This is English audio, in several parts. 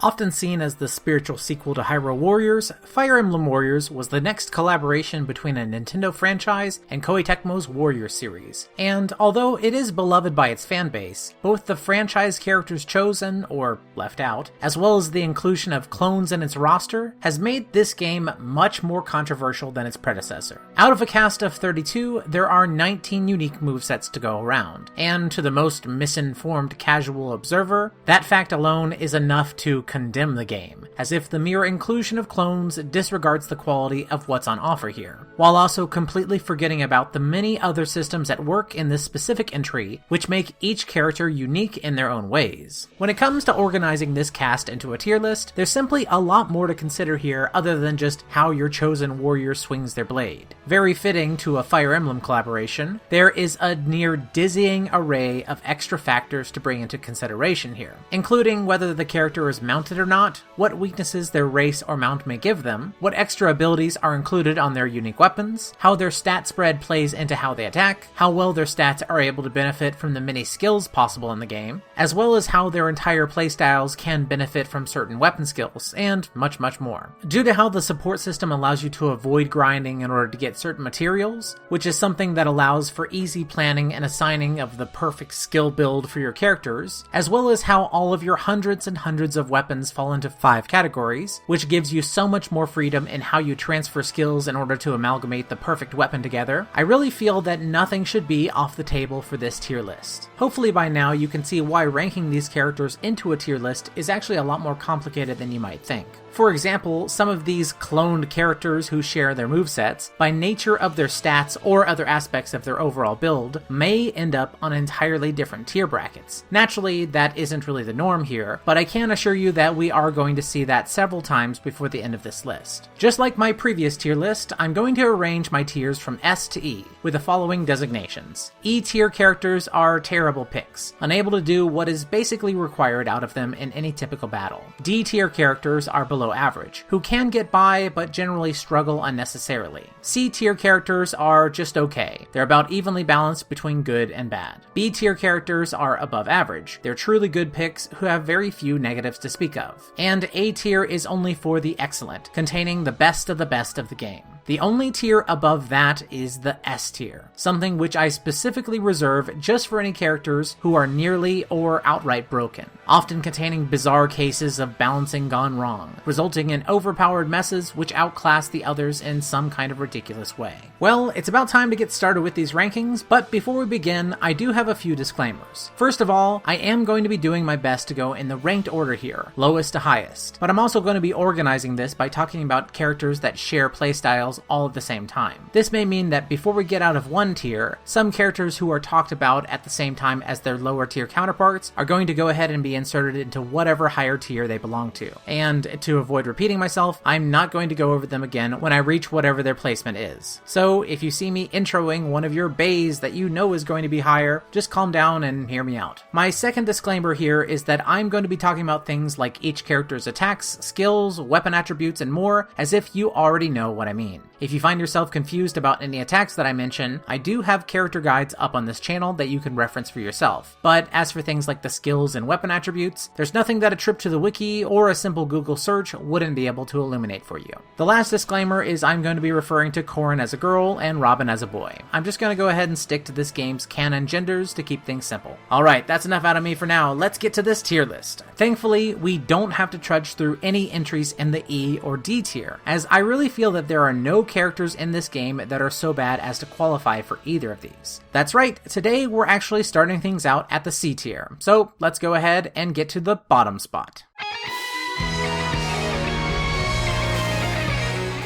Often seen as the spiritual sequel to Hyrule Warriors, Fire Emblem Warriors was the next collaboration between a Nintendo franchise and Koei-Tecmo's Warriors series. And although it is beloved by its fanbase, both the franchise characters chosen, or left out, as well as the inclusion of clones in its roster, has made this game much more controversial than its predecessor. Out of a cast of 32, there are 19 unique movesets to go around, and to the most misinformed casual observer, that fact alone is enough to condemn the game, as if the mere inclusion of clones disregards the quality of what's on offer here, while also completely forgetting about the many other systems at work in this specific entry, which make each character unique in their own ways. When it comes to organizing this cast into a tier list, there's simply a lot more to consider here other than just how your chosen warrior swings their blade. Very fitting to a Fire Emblem collaboration, there is a near dizzying array of extra factors to bring into consideration here, including whether the character is mounted or not, what weaknesses their race or mount may give them, what extra abilities are included on their unique weapons, how their stat spread plays into how they attack, how well their stats are able to benefit from the many skills possible in the game, as well as how their entire playstyles can benefit from certain weapon skills, and much, much more. Due to how the support system allows you to avoid grinding in order to get certain materials, which is something that allows for easy planning and assigning of the perfect skill build for your characters, as well as how all of your hundreds and hundreds of weapons fall into 5 categories, which gives you so much more freedom in how you transfer skills in order to amalgamate the perfect weapon together, I really feel that nothing should be off the table for this tier list. Hopefully by now you can see why ranking these characters into a tier list is actually a lot more complicated than you might think. For example, some of these cloned characters who share their movesets, by nature of their stats or other aspects of their overall build, may end up on entirely different tier brackets. Naturally, that isn't really the norm here, but I can assure you that we are going to see that several times before the end of this list. Just like my previous tier list, I'm going to arrange my tiers from S to E, with the following designations. E tier characters are terrible picks, unable to do what is basically required out of them in any typical battle. D tier characters are below average, who can get by but generally struggle unnecessarily. C tier characters are just okay. They're about evenly balanced between good and bad. B tier characters are above average. They're truly good picks who have very few negatives to speak of. And A tier is only for the excellent, containing the best of the game. The only tier above that is the S tier, something which I specifically reserve just for any characters who are nearly or outright broken, often containing bizarre cases of balancing gone wrong, resulting in overpowered messes which outclass the others in some kind of ridiculous way. Well, it's about time to get started with these rankings, but before we begin, I do have a few disclaimers. First of all, I am going to be doing my best to go in the ranked order here, lowest to highest, but I'm also going to be organizing this by talking about characters that share playstyles all at the same time. This may mean that before we get out of one tier, some characters who are talked about at the same time as their lower tier counterparts are going to go ahead and be inserted into whatever higher tier they belong to. And to avoid repeating myself, I'm not going to go over them again when I reach whatever their placement is. So if you see me introing one of your bays that you know is going to be higher, just calm down and hear me out. My second disclaimer here is that I'm going to be talking about things like each character's attacks, skills, weapon attributes, and more as if you already know what I mean. If you find yourself confused about any attacks that I mention, I do have character guides up on this channel that you can reference for yourself. But as for things like the skills and weapon attributes, there's nothing that a trip to the wiki or a simple Google search wouldn't be able to illuminate for you. The last disclaimer is I'm going to be referring to Corrin as a girl and Robin as a boy. I'm just going to go ahead and stick to this game's canon genders to keep things simple. Alright, that's enough out of me for now. Let's get to this tier list. Thankfully, we don't have to trudge through any entries in the E or D tier, as I really feel that there are no characters in this game that are so bad as to qualify for either of these. That's right, today we're actually starting things out at the C tier, so let's go ahead and get to the bottom spot.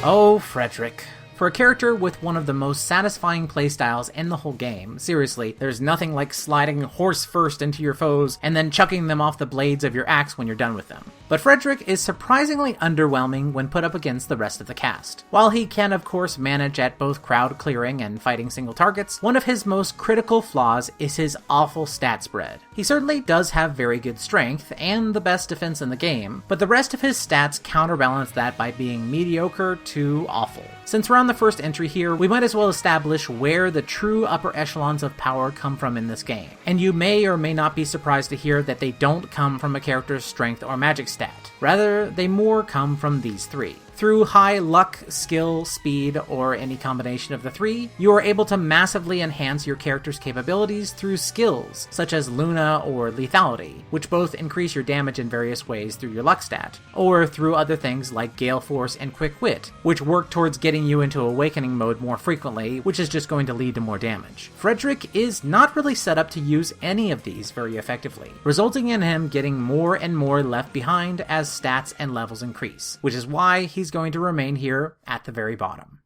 Oh, Frederick. For a character with one of the most satisfying playstyles in the whole game, seriously, there's nothing like sliding horse first into your foes and then chucking them off the blades of your axe when you're done with them. But Frederick is surprisingly underwhelming when put up against the rest of the cast. While he can of course manage at both crowd clearing and fighting single targets, one of his most critical flaws is his awful stat spread. He certainly does have very good strength and the best defense in the game, but the rest of his stats counterbalance that by being mediocre to awful. Since we're on on the first entry here, we might as well establish where the true upper echelons of power come from in this game. And you may or may not be surprised to hear that they don't come from a character's strength or magic stat. Rather, they more come from these three. Through high luck, skill, speed, or any combination of the three, you are able to massively enhance your character's capabilities through skills, such as Luna or Lethality, which both increase your damage in various ways through your luck stat, or through other things like Gale Force and Quick Wit, which work towards getting you into Awakening mode more frequently, which is just going to lead to more damage. Frederick is not really set up to use any of these very effectively, resulting in him getting more and more left behind as stats and levels increase, which is why he's going to remain here at the very bottom.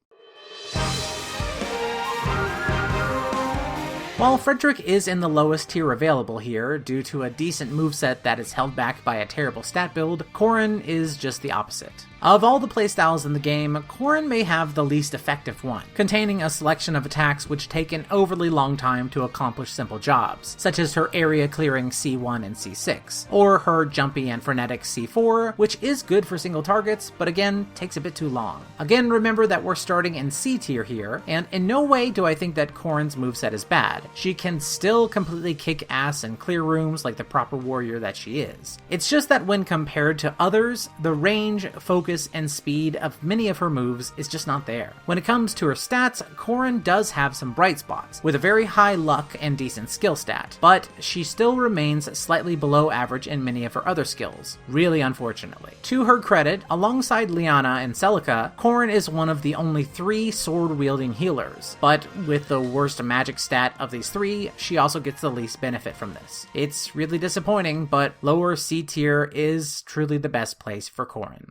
While Frederick is in the lowest tier available here, due to a decent moveset that is held back by a terrible stat build, Corrin is just the opposite. Of all the playstyles in the game, Corrin may have the least effective one, containing a selection of attacks which take an overly long time to accomplish simple jobs, such as her area clearing C1 and C6, or her jumpy and frenetic C4, which is good for single targets, but again, takes a bit too long. Again, remember that we're starting in C tier here, and in no way do I think that Corrin's moveset is bad. She can still completely kick ass and clear rooms like the proper warrior that she is. It's just that when compared to others, the range, focus, and speed of many of her moves is just not there. When it comes to her stats, Corrin does have some bright spots, with a very high luck and decent skill stat, but she still remains slightly below average in many of her other skills, really unfortunately. To her credit, alongside Liana and Celica, Corrin is one of the only 3 sword-wielding healers, but with the worst magic stat of these 3, she also gets the least benefit from this. It's really disappointing, but lower C tier is truly the best place for Corrin.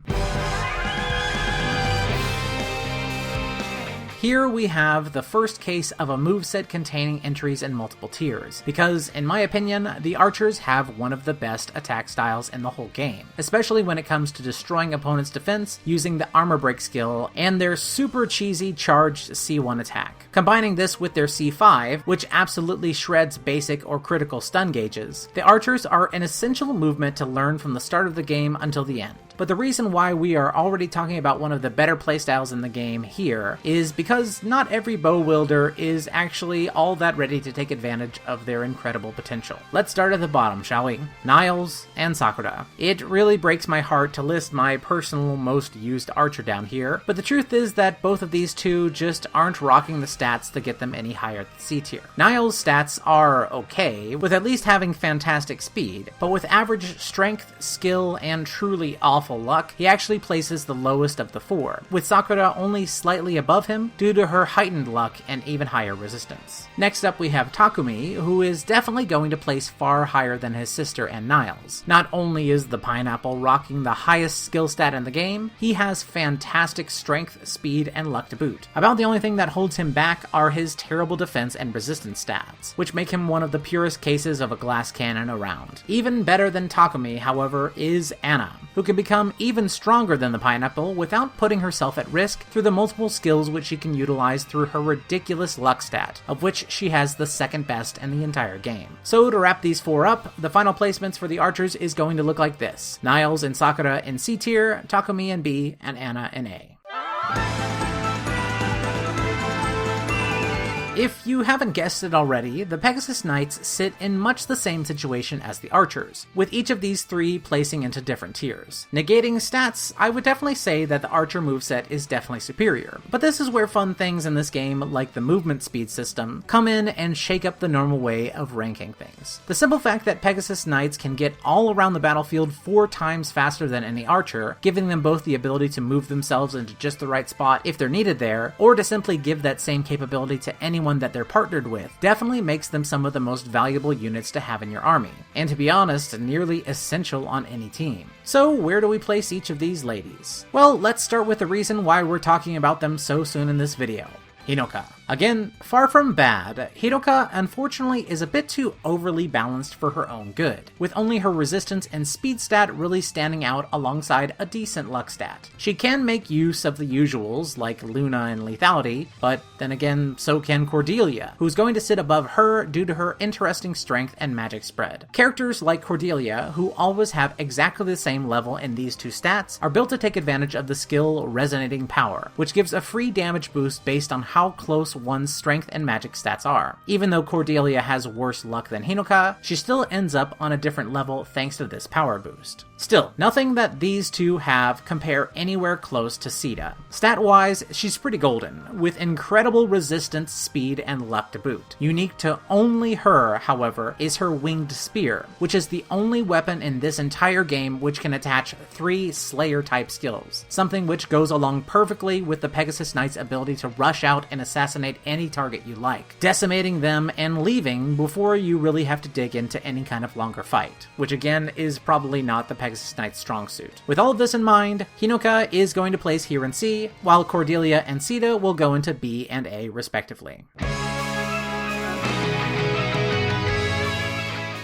Here we have the first case of a moveset containing entries in multiple tiers, because in my opinion, the archers have one of the best attack styles in the whole game, especially when it comes to destroying opponents' defense using the armor break skill and their super cheesy charged C1 attack. Combining this with their C5, which absolutely shreds basic or critical stun gauges, the archers are an essential movement to learn from the start of the game until the end. But the reason why we are already talking about one of the better playstyles in the game here is because not every bow wielder is actually all that ready to take advantage of their incredible potential. Let's start at the bottom, shall we? Niles and Sakura. It really breaks my heart to list my personal most used archer down here, but the truth is that both of these two just aren't rocking the stats to get them any higher than C tier. Niles' stats are okay, with at least having fantastic speed, but with average strength, skill, and truly awful luck, he actually places the lowest of the 4, with Sakura only slightly above him due to her heightened luck and even higher resistance. Next up we have Takumi, who is definitely going to place far higher than his sister and Niles. Not only is the pineapple rocking the highest skill stat in the game, he has fantastic strength, speed, and luck to boot. About the only thing that holds him back are his terrible defense and resistance stats, which make him one of the purest cases of a glass cannon around. Even better than Takumi, however, is Anna, who can become even stronger than the pineapple without putting herself at risk through the multiple skills which she can utilize through her ridiculous luck stat, of which she has the second best in the entire game. So to wrap these 4 up, the final placements for the archers is going to look like this: Niles and Sakura in C tier, Takumi in B, and Anna in A. If you haven't guessed it already, the Pegasus Knights sit in much the same situation as the Archers, with each of these 3 placing into different tiers. Negating stats, I would definitely say that the Archer moveset is definitely superior, but this is where fun things in this game, like the movement speed system, come in and shake up the normal way of ranking things. The simple fact that Pegasus Knights can get all around the battlefield 4 times faster than any Archer, giving them both the ability to move themselves into just the right spot if they're needed there, or to simply give that same capability to anyone that they're partnered with, definitely makes them some of the most valuable units to have in your army, and to be honest, nearly essential on any team. So where do we place each of these ladies? Well, let's start with the reason why we're talking about them so soon in this video: Hinoka. Again, far from bad, Hidoka unfortunately is a bit too overly balanced for her own good, with only her resistance and speed stat really standing out alongside a decent luck stat. She can make use of the usuals like Luna and lethality, but then again, so can Cordelia, who's going to sit above her due to her interesting strength and magic spread. Characters like Cordelia, who always have exactly the same level in these two stats, are built to take advantage of the skill Resonating Power, which gives a free damage boost based on how close one's strength and magic stats are. Even though Cordelia has worse luck than Hinoka, she still ends up on a different level thanks to this power boost. Still, nothing that these two have compare anywhere close to Sita. Stat-wise, she's pretty golden, with incredible resistance, speed, and luck to boot. Unique to only her, however, is her winged spear, which is the only weapon in this entire game which can attach 3 Slayer-type skills, something which goes along perfectly with the Pegasus Knight's ability to rush out and assassinate any target you like, decimating them and leaving before you really have to dig into any kind of longer fight, which again is probably not the Pegasus Knight's strong suit. With all of this in mind, Hinoka is going to place here in C, while Cordelia and Sita will go into B and A respectively.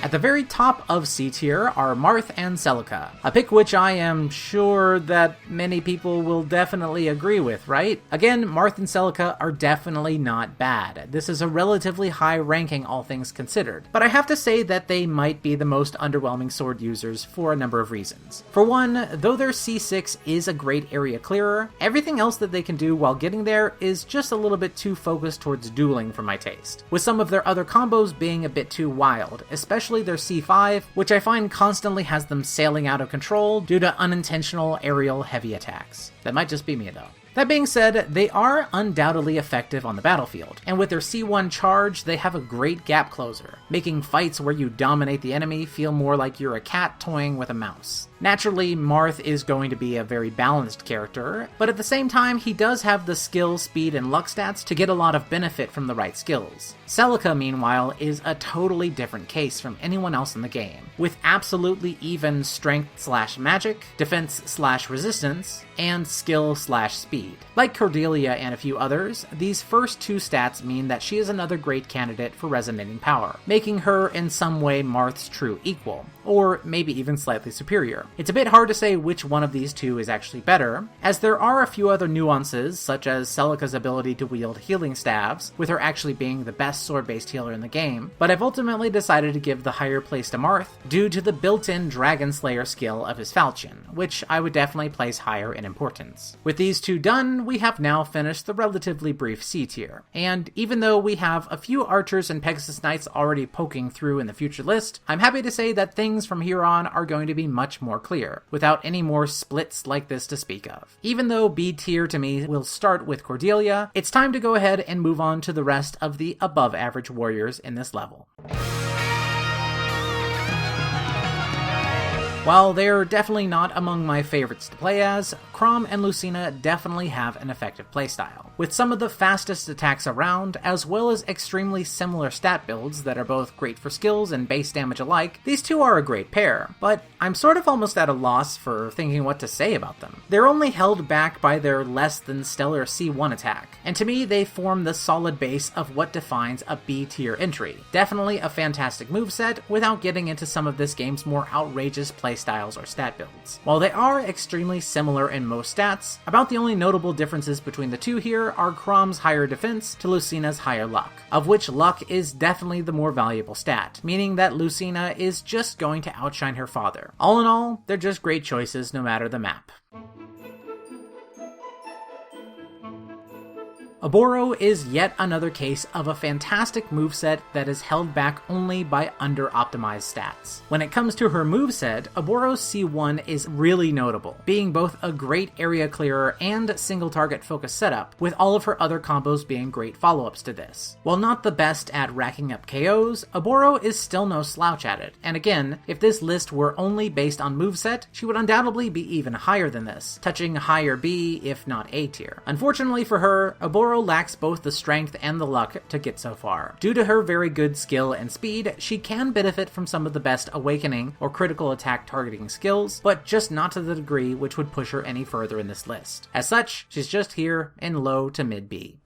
At the very top of C tier are Marth and Celica, a pick which I am sure that many people will definitely agree with, right? Again, Marth and Celica are definitely not bad. This is a relatively high ranking all things considered, but I have to say that they might be the most underwhelming sword users for a number of reasons. For one, though their C6 is a great area clearer, everything else that they can do while getting there is just a little bit too focused towards dueling for my taste, with some of their other combos being a bit too wild, especially their C5, which I find constantly has them sailing out of control due to unintentional aerial heavy attacks. That might just be me though. That being said, they are undoubtedly effective on the battlefield, and with their C1 charge, they have a great gap closer, making fights where you dominate the enemy feel more like you're a cat toying with a mouse. Naturally, Marth is going to be a very balanced character, but at the same time, he does have the skill, speed, and luck stats to get a lot of benefit from the right skills. Celica, meanwhile, is a totally different case from anyone else in the game, with absolutely even strength/magic, defense/resistance, and skill/speed. Like Cordelia and a few others, these first two stats mean that she is another great candidate for Resonating Power, making her in some way Marth's true equal, or maybe even slightly superior. It's a bit hard to say which one of these two is actually better, as there are a few other nuances, such as Celica's ability to wield healing staves, with her actually being the best sword-based healer in the game, but I've ultimately decided to give the higher place to Marth due to the built-in Dragon Slayer skill of his falchion, which I would definitely place higher in importance. With these two done, we have now finished the relatively brief C tier, and even though we have a few archers and Pegasus Knights already poking through in the future list, I'm happy to say that things from here on are going to be much more clear, without any more splits like this to speak of. Even though B tier to me will start with Cordelia, it's time to go ahead and move on to the rest of the above average warriors in this level. While they're definitely not among my favorites to play as, Chrom and Lucina definitely have an effective playstyle, with some of the fastest attacks around, as well as extremely similar stat builds that are both great for skills and base damage alike. These two are a great pair, but I'm sort of almost at a loss for thinking what to say about them. They're only held back by their less than stellar C1 attack, and to me they form the solid base of what defines a B tier entry. Definitely a fantastic moveset, without getting into some of this game's more outrageous playstyles or stat builds. While they are extremely similar in most stats, about the only notable differences between the two here are Chrom's higher defense to Lucina's higher luck, of which luck is definitely the more valuable stat, meaning that Lucina is just going to outshine her father. All in all, they're just great choices no matter the map. Oboro is yet another case of a fantastic moveset that is held back only by under-optimized stats. When it comes to her moveset, Oboro's C1 is really notable, being both a great area clearer and single target focus setup, with all of her other combos being great follow-ups to this. While not the best at racking up KOs, Oboro is still no slouch at it, and again, if this list were only based on moveset, she would undoubtedly be even higher than this, touching higher B if not A tier. Unfortunately for her, Oboro lacks both the strength and the luck to get so far. Due to her very good skill and speed, she can benefit from some of the best awakening or critical attack targeting skills, but just not to the degree which would push her any further in this list. As such, she's just here in low to mid B.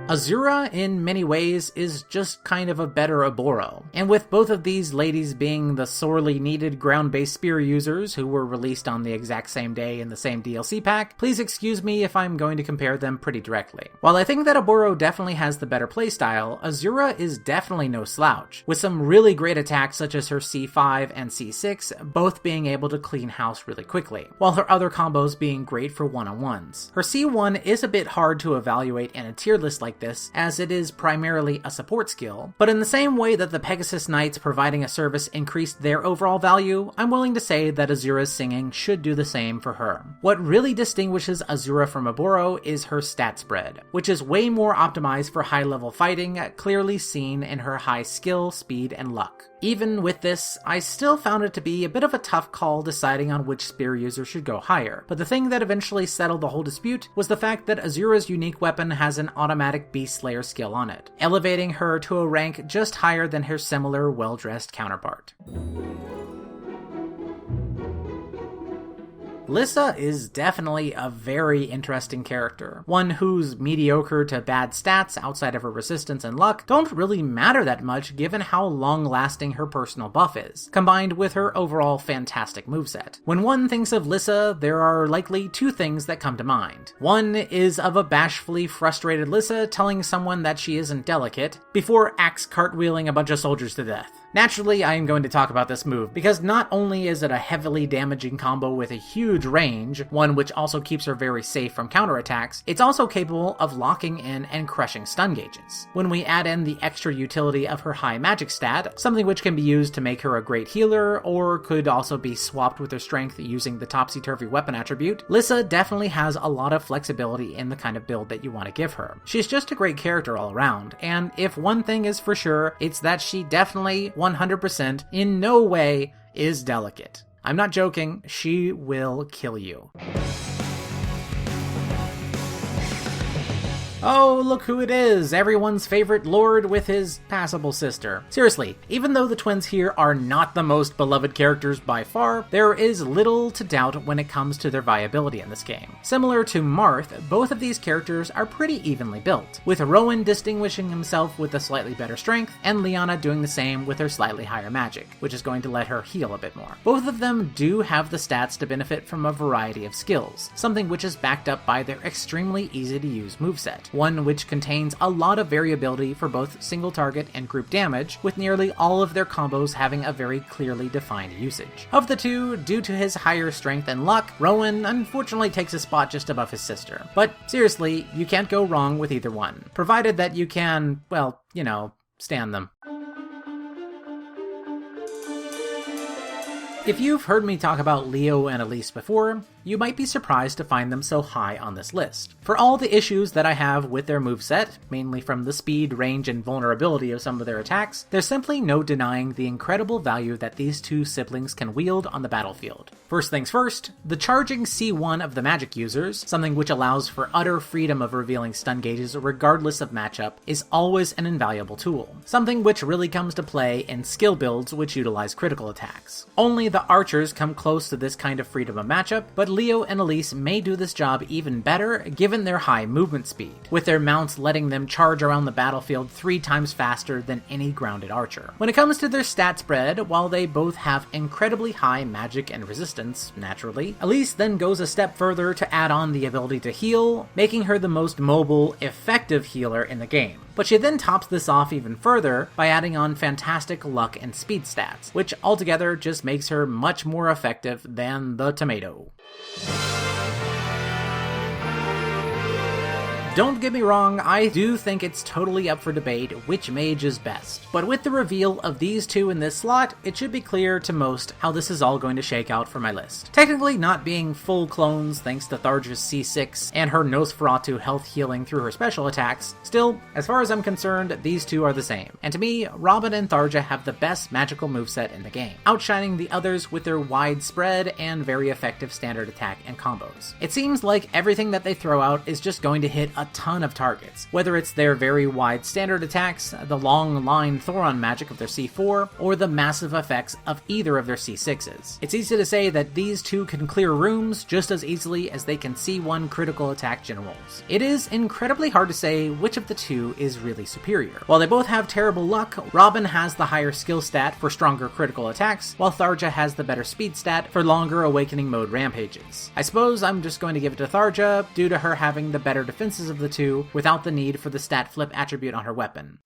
Azura, in many ways, is just kind of a better Oboro. And with both of these ladies being the sorely needed ground-based spear users who were released on the exact same day in the same DLC pack, please excuse me if I'm going to compare them pretty directly. While I think that Oboro definitely has the better playstyle, Azura is definitely no slouch, with some really great attacks such as her C5 and C6 both being able to clean house really quickly, while her other combos being great for one-on-ones. Her C1 is a bit hard to evaluate in a tier list like this, as it is primarily a support skill, but in the same way that the Pegasus Knights providing a service increased their overall value, I'm willing to say that Azura's singing should do the same for her. What really distinguishes Azura from Oboro is her stat spread, which is way more optimized for high-level fighting, clearly seen in her high skill, speed, and luck. Even with this, I still found it to be a bit of a tough call deciding on which spear user should go higher, but the thing that eventually settled the whole dispute was the fact that Azura's unique weapon has an automatic Beast Slayer skill on it, elevating her to a rank just higher than her similar well-dressed counterpart. Lissa is definitely a very interesting character, one whose mediocre to bad stats outside of her resistance and luck don't really matter that much given how long-lasting her personal buff is, combined with her overall fantastic moveset. When one thinks of Lissa, there are likely two things that come to mind. One is of a bashfully frustrated Lissa telling someone that she isn't delicate, before axe cartwheeling a bunch of soldiers to death. Naturally, I am going to talk about this move, because not only is it a heavily damaging combo with a huge range, one which also keeps her very safe from counterattacks, it's also capable of locking in and crushing stun gauges. When we add in the extra utility of her high magic stat, something which can be used to make her a great healer, or could also be swapped with her strength using the topsy-turvy weapon attribute, Lissa definitely has a lot of flexibility in the kind of build that you want to give her. She's just a great character all around, and if one thing is for sure, it's that she definitely 100% in no way is delicate. I'm not joking, she will kill you. Oh, look who it is! Everyone's favorite lord with his passable sister. Seriously, even though the twins here are not the most beloved characters by far, there is little to doubt when it comes to their viability in this game. Similar to Marth, both of these characters are pretty evenly built, with Rowan distinguishing himself with a slightly better strength, and Liana doing the same with her slightly higher magic, which is going to let her heal a bit more. Both of them do have the stats to benefit from a variety of skills, something which is backed up by their extremely easy to use moveset. One which contains a lot of variability for both single target and group damage, with nearly all of their combos having a very clearly defined usage. Of the two, due to his higher strength and luck, Rowan unfortunately takes a spot just above his sister. But seriously, you can't go wrong with either one, provided that you can, well, you know, stand them. If you've heard me talk about Leo and Elise before, you might be surprised to find them so high on this list. For all the issues that I have with their moveset, mainly from the speed, range, and vulnerability of some of their attacks, there's simply no denying the incredible value that these two siblings can wield on the battlefield. First things first, the charging C1 of the magic users, something which allows for utter freedom of revealing stun gauges regardless of matchup, is always an invaluable tool, something which really comes to play in skill builds which utilize critical attacks. Only the archers come close to this kind of freedom of matchup, but Leo and Elise may do this job even better given their high movement speed, with their mounts letting them charge around the battlefield 3 times faster than any grounded archer. When it comes to their stat spread, while they both have incredibly high magic and resistance, naturally, Elise then goes a step further to add on the ability to heal, making her the most mobile, effective healer in the game. But she then tops this off even further by adding on fantastic luck and speed stats, which altogether just makes her much more effective than the tomato. Don't get me wrong, I do think it's totally up for debate which mage is best, but with the reveal of these two in this slot, it should be clear to most how this is all going to shake out for my list. Technically not being full clones thanks to Tharja's C6 and her Nosferatu health healing through her special attacks, still, as far as I'm concerned, these two are the same. And to me, Robin and Tharja have the best magical moveset in the game, outshining the others with their wide spread and very effective standard attack and combos. It seems like everything that they throw out is just going to hit a ton of targets, whether it's their very wide standard attacks, the long line Thoron magic of their C4, or the massive effects of either of their C6s. It's easy to say that these two can clear rooms just as easily as they can C1 critical attack generals. It is incredibly hard to say which of the two is really superior. While they both have terrible luck, Robin has the higher skill stat for stronger critical attacks, while Tharja has the better speed stat for longer awakening mode rampages. I suppose I'm just going to give it to Tharja due to her having the better defenses of the two without the need for the stat flip attribute on her weapon.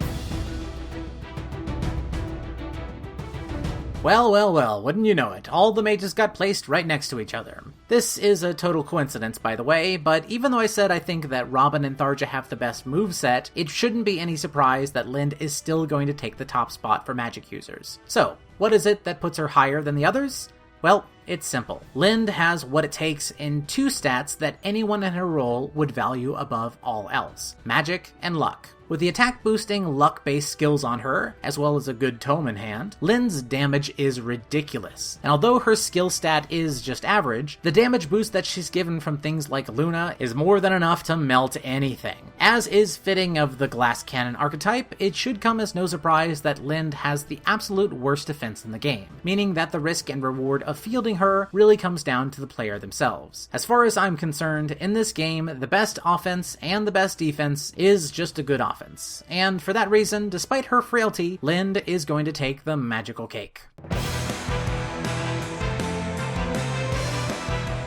Well, wouldn't you know it, all the mages got placed right next to each other. This is a total coincidence, by the way, but even though I said I think that Robin and Tharja have the best moveset, it shouldn't be any surprise that Lind is still going to take the top spot for magic users. So, what is it that puts her higher than the others? Well, it's simple. Lind has what it takes in two stats that anyone in her role would value above all else: magic and luck. With the attack-boosting, luck-based skills on her, as well as a good tome in hand, Lind's damage is ridiculous. And although her skill stat is just average, the damage boost that she's given from things like Luna is more than enough to melt anything. As is fitting of the glass cannon archetype, it should come as no surprise that Lind has the absolute worst defense in the game, meaning that the risk and reward of fielding her really comes down to the player themselves. As far as I'm concerned, in this game, the best offense and the best defense is just a good offense. And for that reason, despite her frailty, Lind is going to take the magical cake.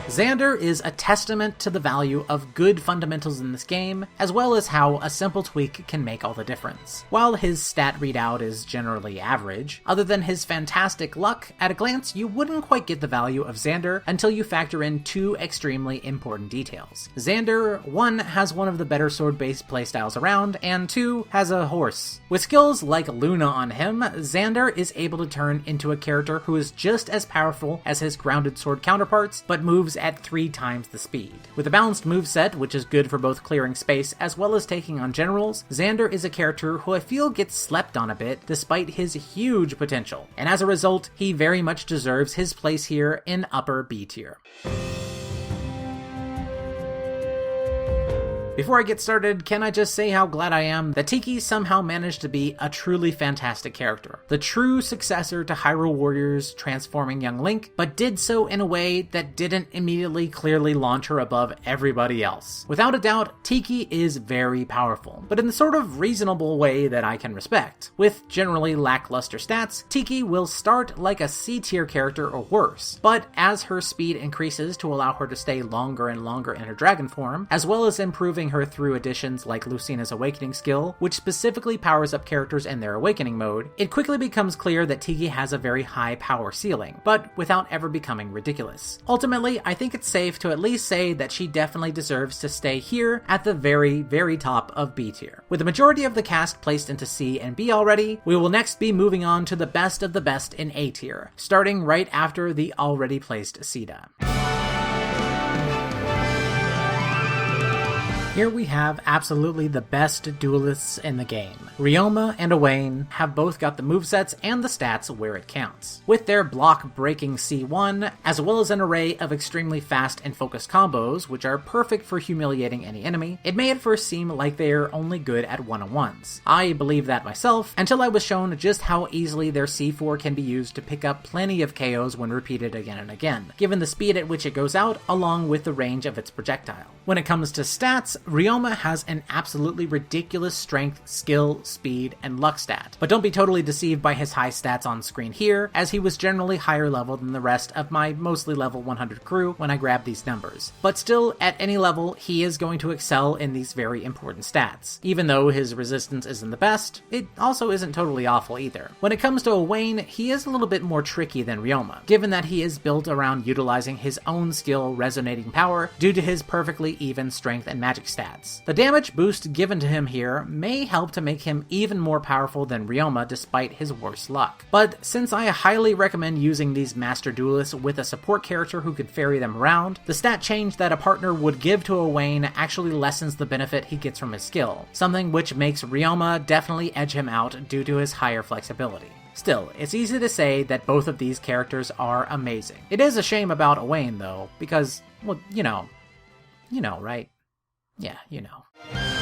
Xander is a testament to the value of good fundamentals in this game, as well as how a simple tweak can make all the difference. While his stat readout is generally average, other than his fantastic luck, at a glance you wouldn't quite get the value of Xander until you factor in two extremely important details. Xander, 1, has one of the better sword-based playstyles around, and 2, has a horse. With skills like Luna on him, Xander is able to turn into a character who is just as powerful as his grounded sword counterparts, but moves at 3 times the speed. With a balanced moveset, which is good for both clearing space as well as taking on generals, Xander is a character who I feel gets slept on a bit despite his huge potential, and as a result, he very much deserves his place here in upper B tier. Before I get started, can I just say how glad I am that Tiki somehow managed to be a truly fantastic character. The true successor to Hyrule Warriors transforming young Link, but did so in a way that didn't immediately clearly launch her above everybody else. Without a doubt, Tiki is very powerful, but in the sort of reasonable way that I can respect. With generally lackluster stats, Tiki will start like a C-tier character or worse, but as her speed increases to allow her to stay longer and longer in her dragon form, as well as improving her through additions like Lucina's awakening skill, which specifically powers up characters in their awakening mode, it quickly becomes clear that Tiki has a very high power ceiling, but without ever becoming ridiculous. Ultimately, I think it's safe to at least say that she definitely deserves to stay here at the very, very top of B tier. With the majority of the cast placed into C and B already, we will next be moving on to the best of the best in A tier, starting right after the already placed Sita. Here we have absolutely the best duelists in the game. Ryoma and Owain have both got the movesets and the stats where it counts. With their block-breaking C1, as well as an array of extremely fast and focused combos, which are perfect for humiliating any enemy, it may at first seem like they're only good at one-on-ones. I believe that myself, until I was shown just how easily their C4 can be used to pick up plenty of KOs when repeated again and again, given the speed at which it goes out, along with the range of its projectile. When it comes to stats, Ryoma has an absolutely ridiculous strength, skill, speed, and luck stat. But don't be totally deceived by his high stats on screen here, as he was generally higher level than the rest of my mostly level 100 crew when I grabbed these numbers. But still, at any level, he is going to excel in these very important stats. Even though his resistance isn't the best, it also isn't totally awful either. When it comes to Owain, he is a little bit more tricky than Ryoma, given that he is built around utilizing his own skill resonating power due to his perfectly even strength and magic stats. The damage boost given to him here may help to make him even more powerful than Ryoma despite his worse luck. But since I highly recommend using these master duelists with a support character who could ferry them around, the stat change that a partner would give to Owain actually lessens the benefit he gets from his skill, something which makes Ryoma definitely edge him out due to his higher flexibility. Still, it's easy to say that both of these characters are amazing. It is a shame about Owain though, because, well, you know, right? Yeah, you know.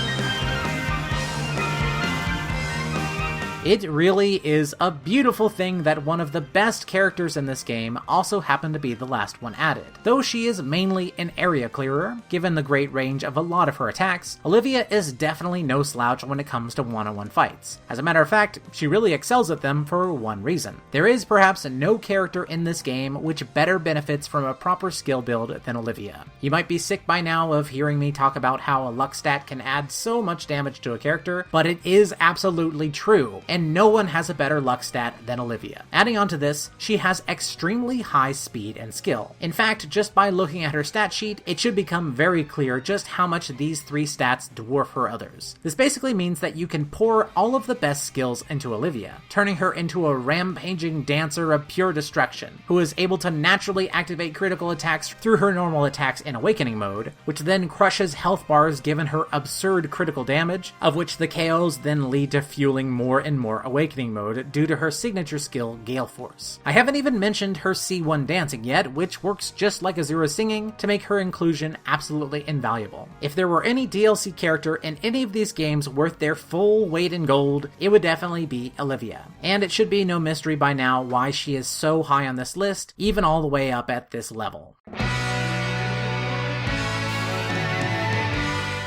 It really is a beautiful thing that one of the best characters in this game also happened to be the last one added. Though she is mainly an area clearer, given the great range of a lot of her attacks, Olivia is definitely no slouch when it comes to one-on-one fights. As a matter of fact, she really excels at them for one reason. There is perhaps no character in this game which better benefits from a proper skill build than Olivia. You might be sick by now of hearing me talk about how a luck stat can add so much damage to a character, but it is absolutely true, and no one has a better luck stat than Olivia. Adding on to this, she has extremely high speed and skill. In fact, just by looking at her stat sheet, it should become very clear just how much these three stats dwarf her others. This basically means that you can pour all of the best skills into Olivia, turning her into a rampaging dancer of pure destruction, who is able to naturally activate critical attacks through her normal attacks in Awakening mode, which then crushes health bars given her absurd critical damage, of which the KOs then lead to fueling more and more Awakening mode due to her signature skill, Gale Force. I haven't even mentioned her C1 dancing yet, which works just like Azura singing to make her inclusion absolutely invaluable. If there were any DLC character in any of these games worth their full weight in gold, it would definitely be Olivia. And it should be no mystery by now why she is so high on this list, even all the way up at this level.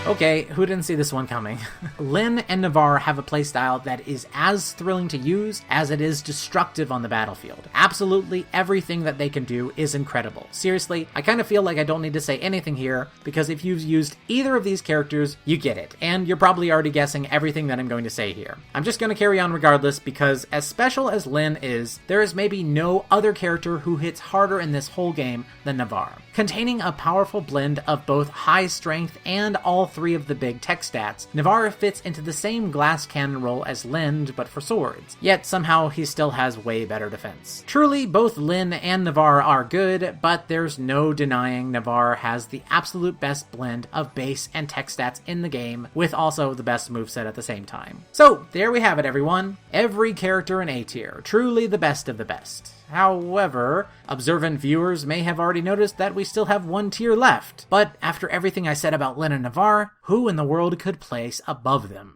Okay, who didn't see this one coming? Lyn and Navarre have a playstyle that is as thrilling to use as it is destructive on the battlefield. Absolutely everything that they can do is incredible. Seriously, I kind of feel like I don't need to say anything here, because if you've used either of these characters, you get it, and you're probably already guessing everything that I'm going to say here. I'm just going to carry on regardless, because as special as Lyn is, there is maybe no other character who hits harder in this whole game than Navarre. Containing a powerful blend of both high strength and all three of the big tech stats, Navarre fits into the same glass cannon role as Lyn, but for swords, yet somehow he still has way better defense. Truly, both Lyn and Navarre are good, but there's no denying Navarre has the absolute best blend of base and tech stats in the game, with also the best moveset at the same time. So, there we have it everyone. Every character in A tier, truly the best of the best. However, observant viewers may have already noticed that we still have one tier left, but after everything I said about Lyn and Navarre, who in the world could place above them?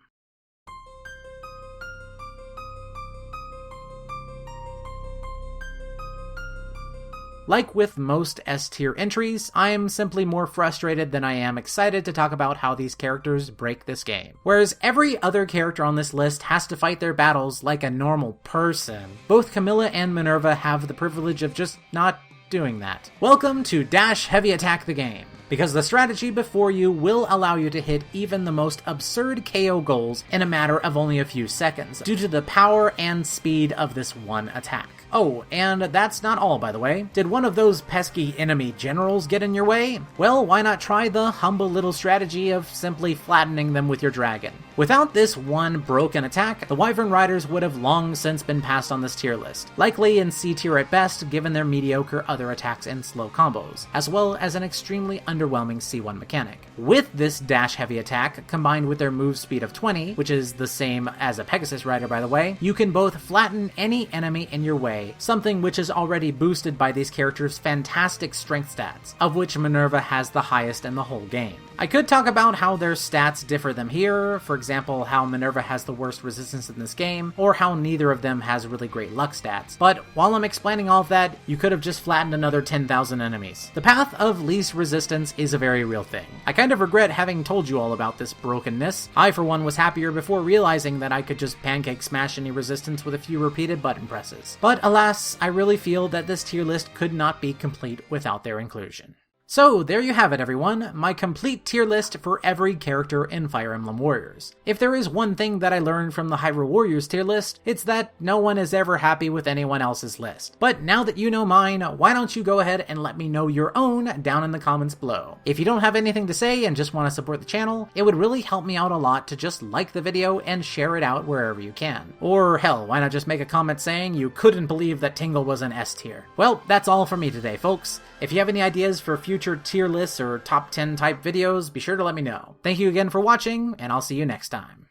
Like with most S-tier entries, I am simply more frustrated than I am excited to talk about how these characters break this game. Whereas every other character on this list has to fight their battles like a normal person, both Camilla and Minerva have the privilege of just not doing that. Welcome to Dash Heavy Attack the game, because the strategy before you will allow you to hit even the most absurd KO goals in a matter of only a few seconds, due to the power and speed of this one attack. Oh, and that's not all, by the way. Did one of those pesky enemy generals get in your way? Well, why not try the humble little strategy of simply flattening them with your dragon? Without this one broken attack, the Wyvern Riders would have long since been passed on this tier list, likely in C tier at best given their mediocre other attacks and slow combos, as well as an extremely underwhelming C1 mechanic. With this dash heavy attack, combined with their move speed of 20, which is the same as a Pegasus Rider by the way, you can both flatten any enemy in your way, something which is already boosted by these characters' fantastic strength stats, of which Minerva has the highest in the whole game. I could talk about how their stats differ them here, for example how Minerva has the worst resistance in this game, or how neither of them has really great luck stats, but while I'm explaining all of that, you could have just flattened another 10,000 enemies. The path of least resistance is a very real thing. I kind of regret having told you all about this brokenness. I for one was happier before realizing that I could just pancake smash any resistance with a few repeated button presses. But alas, I really feel that this tier list could not be complete without their inclusion. So there you have it everyone, my complete tier list for every character in Fire Emblem Warriors. If there is one thing that I learned from the Hyrule Warriors tier list, it's that no one is ever happy with anyone else's list. But now that you know mine, why don't you go ahead and let me know your own down in the comments below. If you don't have anything to say and just want to support the channel, it would really help me out a lot to just like the video and share it out wherever you can. Or hell, why not just make a comment saying you couldn't believe that Tingle was an S tier. Well, that's all from me today folks. If you have any ideas for future tier lists or top 10 type videos, be sure to let me know. Thank you again for watching, and I'll see you next time.